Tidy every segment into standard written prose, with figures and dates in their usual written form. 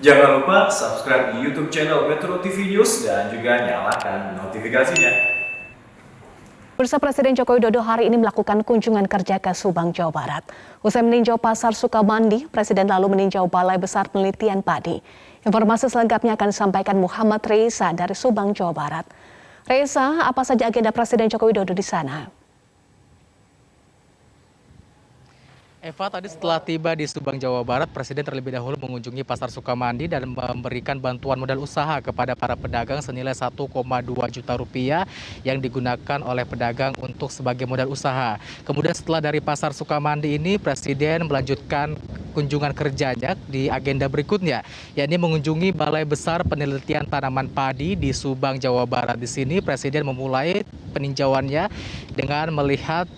Jangan lupa subscribe di YouTube channel Metro TV News dan juga nyalakan notifikasinya. Bursa Presiden Joko Widodo hari ini melakukan kunjungan kerja ke Subang, Jawa Barat. Usai meninjau Pasar Sukamandi, Presiden lalu meninjau Balai Besar Penelitian Padi. Informasi selengkapnya akan disampaikan Muhammad Reza dari Subang, Jawa Barat. Reza, apa saja agenda Presiden Joko Widodo di sana? Eva, tadi setelah tiba di Subang, Jawa Barat, Presiden terlebih dahulu mengunjungi Pasar Sukamandi dan memberikan bantuan modal usaha kepada para pedagang senilai 1,2 juta rupiah yang digunakan oleh pedagang untuk sebagai modal usaha. Kemudian setelah dari Pasar Sukamandi ini, Presiden melanjutkan kunjungan kerjanya di agenda berikutnya, yakni mengunjungi Balai Besar Penelitian Tanaman Padi di Subang, Jawa Barat. Di sini Presiden memulai peninjauannya dengan melihat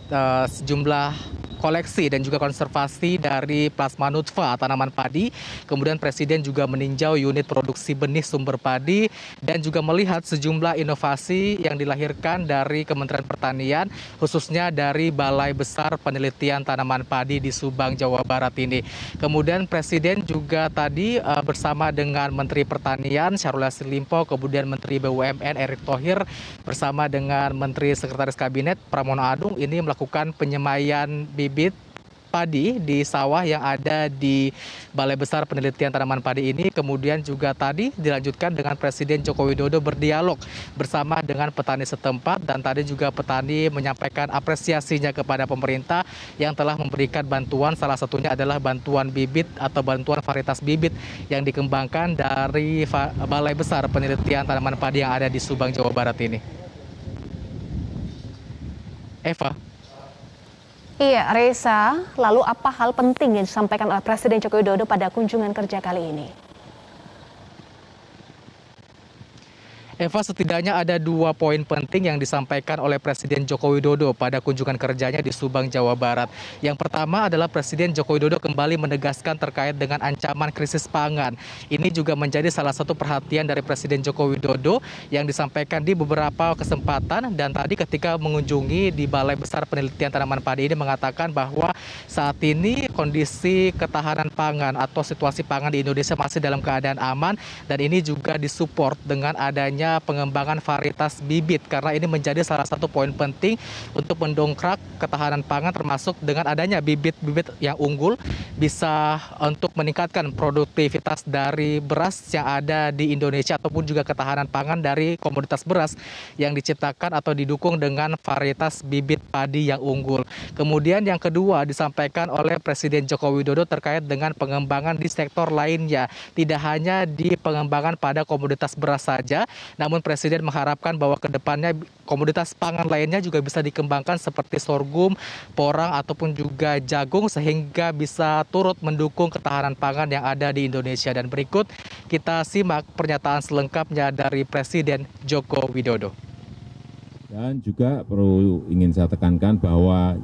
sejumlah koleksi dan juga konservasi dari plasma nutfa tanaman padi. Kemudian Presiden juga meninjau unit produksi benih sumber padi dan juga melihat sejumlah inovasi yang dilahirkan dari Kementerian Pertanian, khususnya dari Balai Besar Penelitian Tanaman Padi di Subang, Jawa Barat ini. Kemudian Presiden juga tadi bersama dengan Menteri Pertanian Syahrul Yassin Limpo, kemudian Menteri BUMN Erick Thohir bersama dengan Menteri Sekretaris Kabinet Pramono Anung ini melakukan penyemaian bibit padi di sawah yang ada di Balai Besar Penelitian Tanaman Padi ini. Kemudian juga tadi dilanjutkan dengan Presiden Joko Widodo berdialog bersama dengan petani setempat, dan tadi juga petani menyampaikan apresiasinya kepada pemerintah yang telah memberikan bantuan, salah satunya adalah bantuan bibit atau bantuan varietas bibit yang dikembangkan dari Balai Besar Penelitian Tanaman Padi yang ada di Subang, Jawa Barat ini. Eva. Iya, Reza, lalu apa hal penting yang disampaikan oleh Presiden Joko Widodo pada kunjungan kerja kali ini? Eva, setidaknya ada 2 poin penting yang disampaikan oleh Presiden Joko Widodo pada kunjungan kerjanya di Subang, Jawa Barat. Yang pertama adalah Presiden Joko Widodo kembali menegaskan terkait dengan ancaman krisis pangan. Ini juga menjadi salah satu perhatian dari Presiden Joko Widodo yang disampaikan di beberapa kesempatan, dan tadi ketika mengunjungi di Balai Besar Penelitian Tanaman Padi ini mengatakan bahwa saat ini kondisi ketahanan pangan atau situasi pangan di Indonesia masih dalam keadaan aman, dan ini juga disupport dengan adanya pengembangan varietas bibit, karena ini menjadi salah satu poin penting untuk mendongkrak ketahanan pangan, termasuk dengan adanya bibit-bibit yang unggul bisa untuk meningkatkan produktivitas dari beras yang ada di Indonesia, ataupun juga ketahanan pangan dari komoditas beras yang diciptakan atau didukung dengan varietas bibit padi yang unggul. Kemudian yang kedua disampaikan oleh Presiden Joko Widodo terkait dengan pengembangan di sektor lainnya, tidak hanya di pengembangan pada komoditas beras saja, namun Presiden mengharapkan bahwa ke depannya komoditas pangan lainnya juga bisa dikembangkan seperti sorghum, porang, ataupun juga jagung, sehingga bisa turut mendukung ketahanan pangan yang ada di Indonesia. Dan berikut kita simak pernyataan selengkapnya dari Presiden Joko Widodo. Dan juga perlu ingin saya tekankan bahwa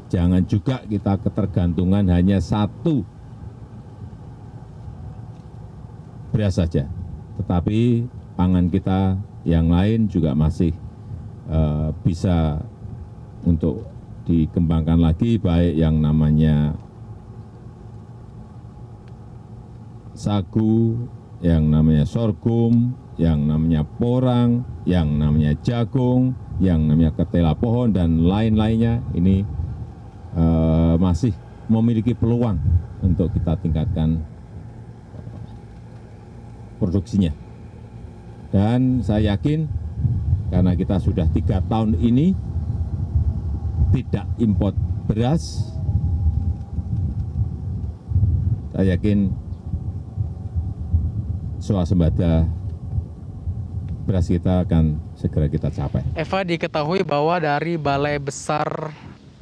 jangan juga kita ketergantungan hanya satu beras saja, tetapi pangan kita yang lain juga masih bisa untuk dikembangkan lagi, baik yang namanya sagu, yang namanya sorghum, yang namanya porang, yang namanya jagung, yang namanya ketela pohon, dan lain-lainnya. Ini masih memiliki peluang untuk kita tingkatkan produksinya. Dan saya yakin karena kita sudah 3 tahun ini tidak import beras, saya yakin swasembada beras kita akan segera kita capai. Eva, diketahui bahwa dari Balai Besar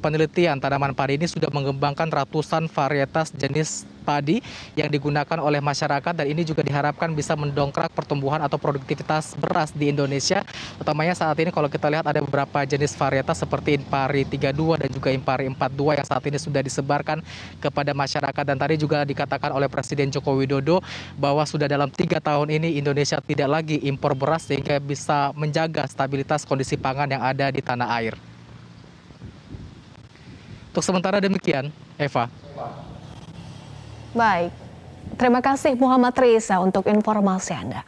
Penelitian Tanaman Padi ini sudah mengembangkan ratusan varietas jenis padi yang digunakan oleh masyarakat, dan ini juga diharapkan bisa mendongkrak pertumbuhan atau produktivitas beras di Indonesia. Utamanya saat ini kalau kita lihat ada beberapa jenis varietas seperti Impari 32 dan juga Impari 42 yang saat ini sudah disebarkan kepada masyarakat. Dan tadi juga dikatakan oleh Presiden Joko Widodo bahwa sudah dalam 3 tahun ini Indonesia tidak lagi impor beras, sehingga bisa menjaga stabilitas kondisi pangan yang ada di tanah air. Untuk sementara demikian, Eva. Baik, Terima kasih Muhammad Reza untuk informasi Anda.